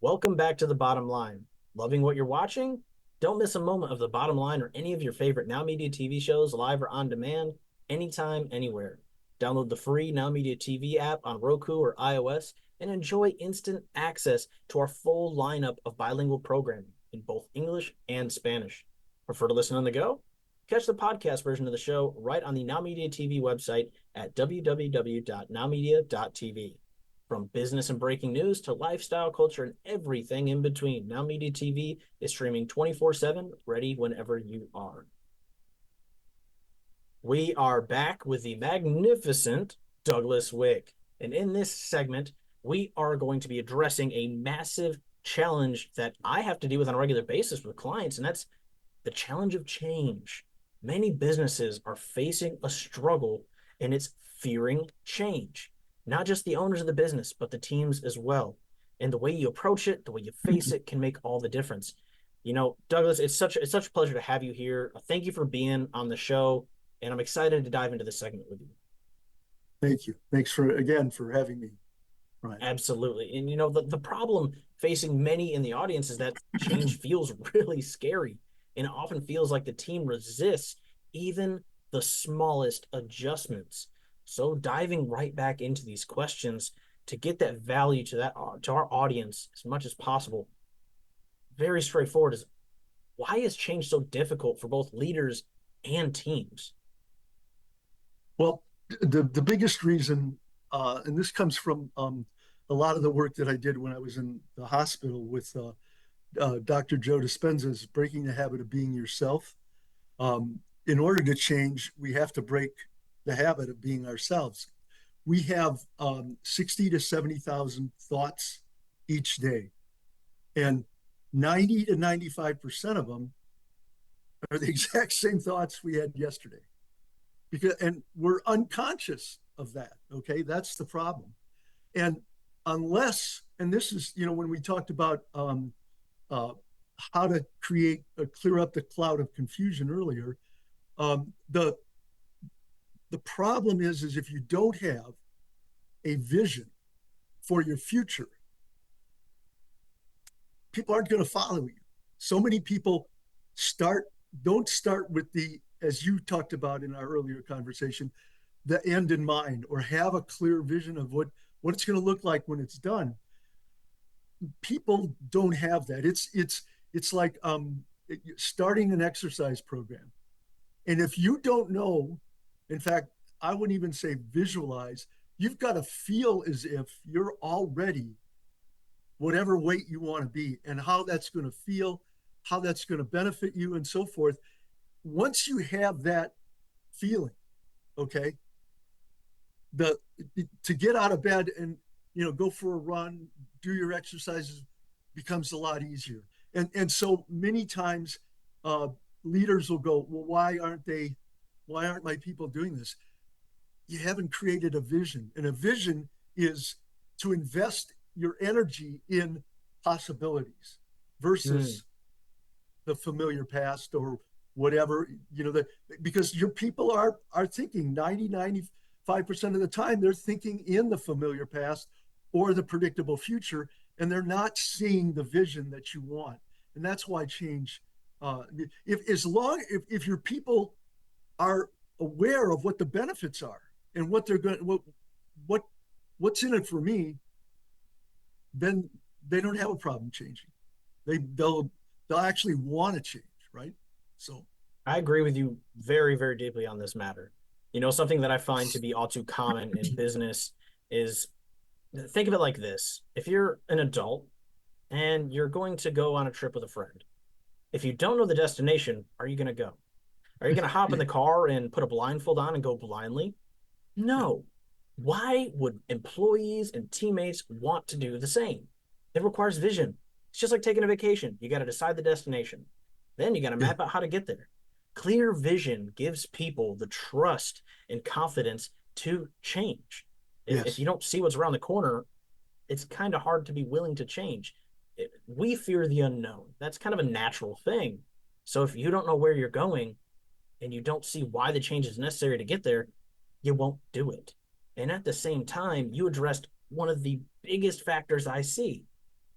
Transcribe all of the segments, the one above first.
Welcome back to the bottom line. Loving what you're watching? Don't miss a moment of the bottom line or any of your favorite Now Media TV shows live or on demand, anytime, anywhere. Download the free Now Media TV app on Roku or iOS and enjoy instant access to our full lineup of bilingual programming in both English and Spanish. Prefer to listen on the go? Catch the podcast version of the show right on the Now Media TV website at www.nowmedia.tv. From business and breaking news to lifestyle, culture, and everything in between, Now Media TV is streaming 24/7, ready whenever you are. We are back with the magnificent Douglas Wick. And in this segment, we are going to be addressing a massive challenge that I have to deal with on a regular basis with clients, and that's the challenge of change. Many businesses are facing a struggle, and it's fearing change. Not just the owners of the business, but the teams as well. And the way you approach it, the way you face it can make all the difference. Douglas, it's such a pleasure to have you here. Thank you for being on the show, and I'm excited to dive into this segment with you. Thank you. Thanks for having me, Ryan. Absolutely. And the problem facing many in the audience is that change feels really scary, and it often feels like the team resists even the smallest adjustments. So diving right back into these questions to get that value to our audience as much as possible. Very straightforward is, why is change so difficult for both leaders and teams? Well, the biggest reason, and this comes from a lot of the work that I did when I was in the hospital with Dr. Joe Dispenza's Breaking the Habit of Being Yourself. In order to change, we have to break the habit of being ourselves. We have 60 to 70,000 thoughts each day, and 90 to 95% of them are the exact same thoughts we had yesterday. And we're unconscious of that. Okay, that's the problem. And and this is, when we talked about uh, how to clear up the cloud of confusion earlier, the problem is if you don't have a vision for your future, people aren't going to follow you. So many people don't start with as you talked about in our earlier conversation, the end in mind, or have a clear vision of what it's going to look like when it's done. People don't have that. It's like starting an exercise program. And if you don't know, in fact, I wouldn't even say visualize, you've got to feel as if you're already whatever weight you want to be, and how that's going to feel, how that's going to benefit you, and so forth. Once you have that feeling, okay, to get out of bed and go for a run, do your exercises becomes a lot easier. And so many times leaders will go, well, why aren't my people doing this? You haven't created a vision, and a vision is to invest your energy in possibilities versus the familiar past or whatever, because your people are thinking 95% of the time, they're thinking in the familiar past or the predictable future, and they're not seeing the vision that you want. And that's why change, if your people are aware of what the benefits are and what they're going, what's in it for me, then they don't have a problem changing. They'll actually want to change, right? So I agree with you very, very deeply on this matter. Something that I find to be all too common in business is, think of it like this. If you're an adult and you're going to go on a trip with a friend, if you don't know the destination, are you going to go? Are you going to hop in the car and put a blindfold on and go blindly? No. Why would employees and teammates want to do the same? It requires vision. It's just like taking a vacation. You got to decide the destination. Then you got to yeah, map out how to get there. Clear vision gives people the trust and confidence to change. If yes, you don't see what's around the corner, it's kind of hard to be willing to change. We fear the unknown. That's kind of a natural thing. So if you don't know where you're going and you don't see why the change is necessary to get there, you won't do it. And at the same time, you addressed one of the biggest factors I see.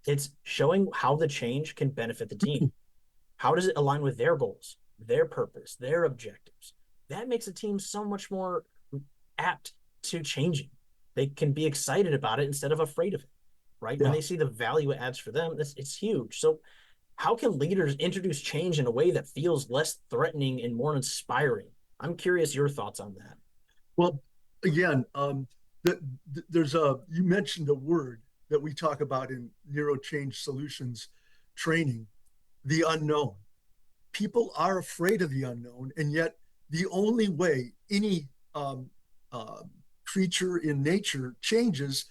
It's showing how the change can benefit the team. How does it align with their goals, their purpose, their objectives? That makes a team so much more apt to changing. They can be excited about it instead of afraid of it, right? When Yeah. they see the value it adds for them, it's huge. So, how can leaders introduce change in a way that feels less threatening and more inspiring? I'm curious your thoughts on that. Well, again, there's you mentioned a word that we talk about in neuro change solutions training, the unknown. People are afraid of the unknown, and yet the only way any um, uh, creature in nature changes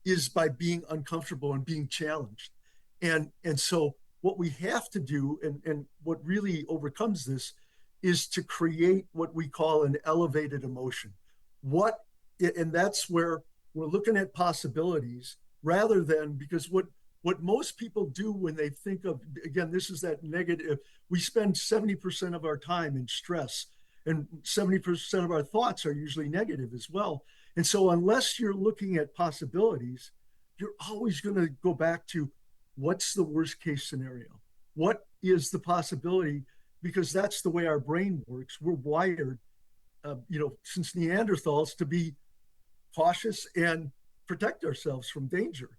is by being uncomfortable and being challenged. And so what we have to do, and what really overcomes this, is to create what we call an elevated emotion. What and that's where we're looking at possibilities rather than, because what most people do when they think of, again, this is that negative. We spend 70% of our time in stress, and 70% of our thoughts are usually negative as well. And so, unless you're looking at possibilities, you're always going to go back to what's the worst case scenario? What is the possibility? Because that's the way our brain works. We're wired, since Neanderthals, to be cautious and protect ourselves from danger.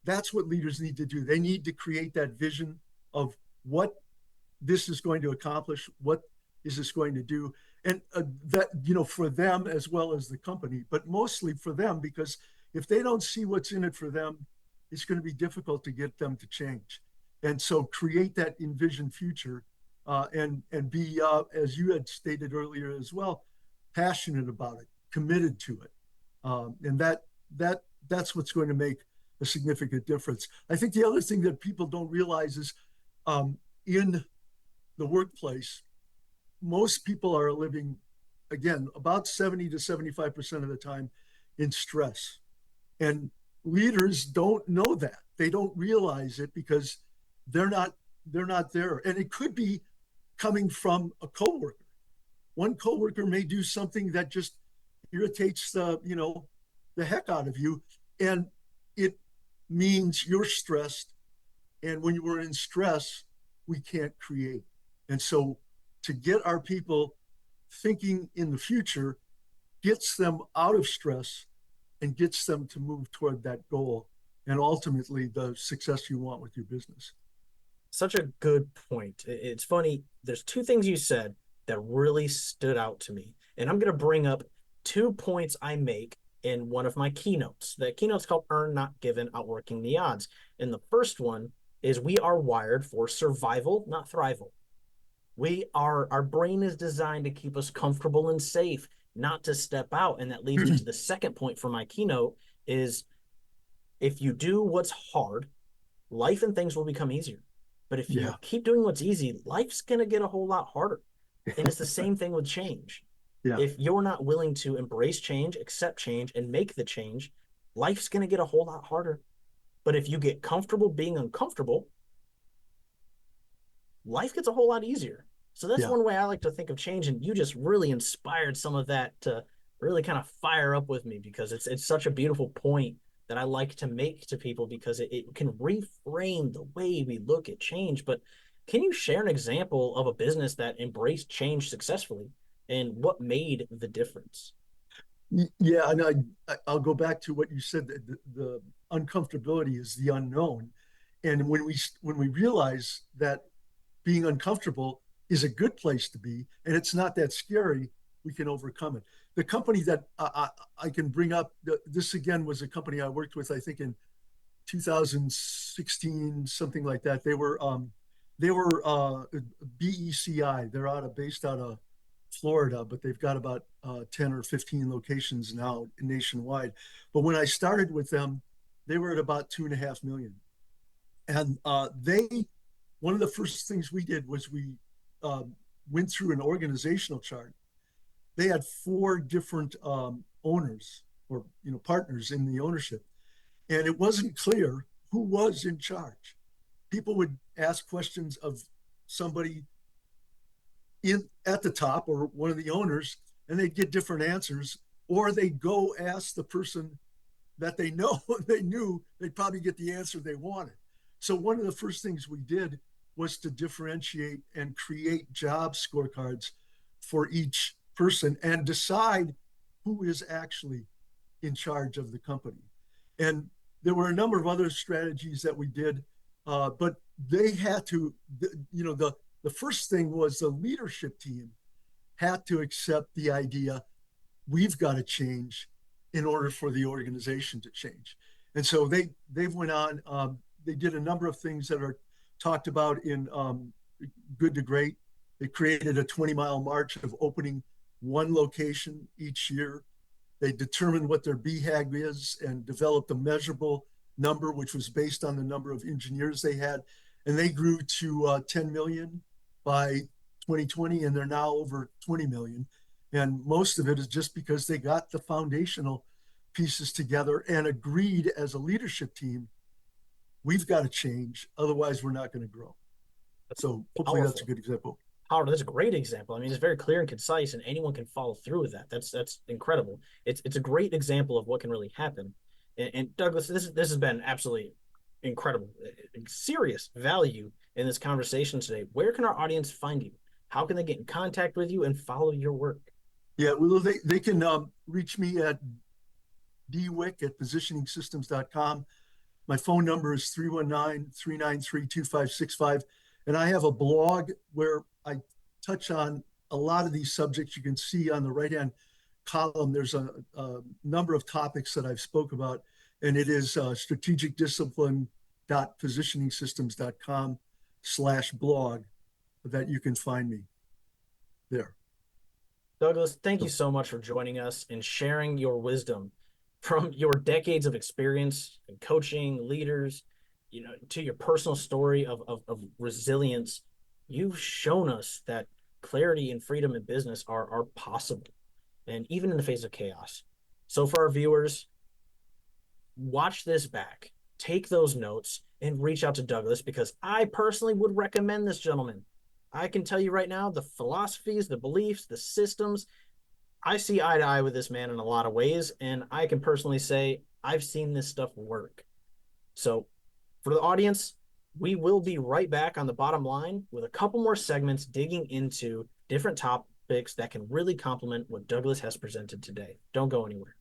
That's what leaders need to do. They need to create that vision of what this is going to accomplish, what is this going to do, and that, for them as well as the company, but mostly for them, because if they don't see what's in it for them, it's going to be difficult to get them to change. And so create that envisioned future, and be, as you had stated earlier as well, passionate about it, committed to it, and that's what's going to make a significant difference. I think the other thing that people don't realize is, in the workplace, most people are living, again, about 70 to 75% of the time in stress. And leaders don't know that. They don't realize it because they're not they're not there. And it could be coming from a coworker. One coworker may do something that just irritates the heck out of you, and it means you're stressed. And when we're in stress, we can't create. And so, to get our people thinking in the future gets them out of stress and gets them to move toward that goal and ultimately the success you want with your business. Such a good point. It's funny. There's two things you said that really stood out to me. And I'm going to bring up 2 points I make in one of my keynotes. The keynote's called Earn Not Given, Outworking the Odds. And the first one is we are wired for survival, not thrival. Our brain is designed to keep us comfortable and safe, not to step out. And that leads me to the second point for my keynote is if you do what's hard, life and things will become easier. But if you Yeah. keep doing what's easy, life's going to get a whole lot harder. And it's the same thing with change. Yeah. If you're not willing to embrace change, accept change, and make the change, life's going to get a whole lot harder. But if you get comfortable being uncomfortable, life gets a whole lot easier. So that's Yeah. one way I like to think of change. And you just really inspired some of that to really kind of fire up with me because it's such a beautiful point that I like to make to people because it can reframe the way we look at change. But can you share an example of a business that embraced change successfully and what made the difference? Yeah. And I'll go back to what you said, that the uncomfortability is the unknown. And when we realize that being uncomfortable is a good place to be and it's not that scary, we can overcome it. The company that I can bring up, this again was a company I worked with, I think in 2016, something like that. They were BECI. They're based out of Florida, but they've got about 10 or 15 locations now nationwide. But when I started with them, they were at about 2.5 million. And one of the first things we did was we went through an organizational chart. They had four different owners, or partners in the ownership, and it wasn't clear who was in charge. People would ask questions of somebody in at the top or one of the owners, and they'd get different answers, or they'd go ask the person that they know they knew they'd probably get the answer they wanted. So one of the first things we did was to differentiate and create job scorecards for each person and decide who is actually in charge of the company. And there were a number of other strategies that we did, but they had to, the first thing was the leadership team had to accept the idea we've got to change in order for the organization to change. And so they went on. They did a number of things that are talked about in Good to Great. They created a 20-mile march of opening one location each year. They determined what their BHAG is and developed a measurable number, which was based on the number of engineers they had. And they grew to 10 million by 2020, and they're now over 20 million. And most of it is just because they got the foundational pieces together and agreed as a leadership team, we've got to change. Otherwise, we're not going to grow. That's So hopefully that's a powerful. good example. Howard, that's a great example. I mean, it's very clear and concise, and anyone can follow through with that. That's incredible. It's a great example of what can really happen. And Douglas, this has been absolutely incredible, serious value in this conversation today. Where can our audience find you? How can they get in contact with you and follow your work? Yeah, well, they can reach me at dwick@positioningsystems.com. My phone number is 319-393-2565. And I have a blog where I touch on a lot of these subjects. You can see on the right-hand column, there's a number of topics that I've spoke about. And it is strategicdiscipline.positioningsystems.com/blog that you can find me there. Douglas, thank you So, so much for joining us and sharing your wisdom from your decades of experience in coaching leaders, to your personal story of resilience. You've shown us that clarity and freedom in business are possible, and even in the face of chaos. So for our viewers, watch this back, take those notes, and reach out to Douglas, because I personally would recommend this gentleman. I can tell you right now, the philosophies, the beliefs, the systems, I see eye to eye with this man in a lot of ways, and I can personally say I've seen this stuff work. So, for the audience, we will be right back on the bottom line with a couple more segments digging into different topics that can really complement what Douglas has presented today. Don't go anywhere.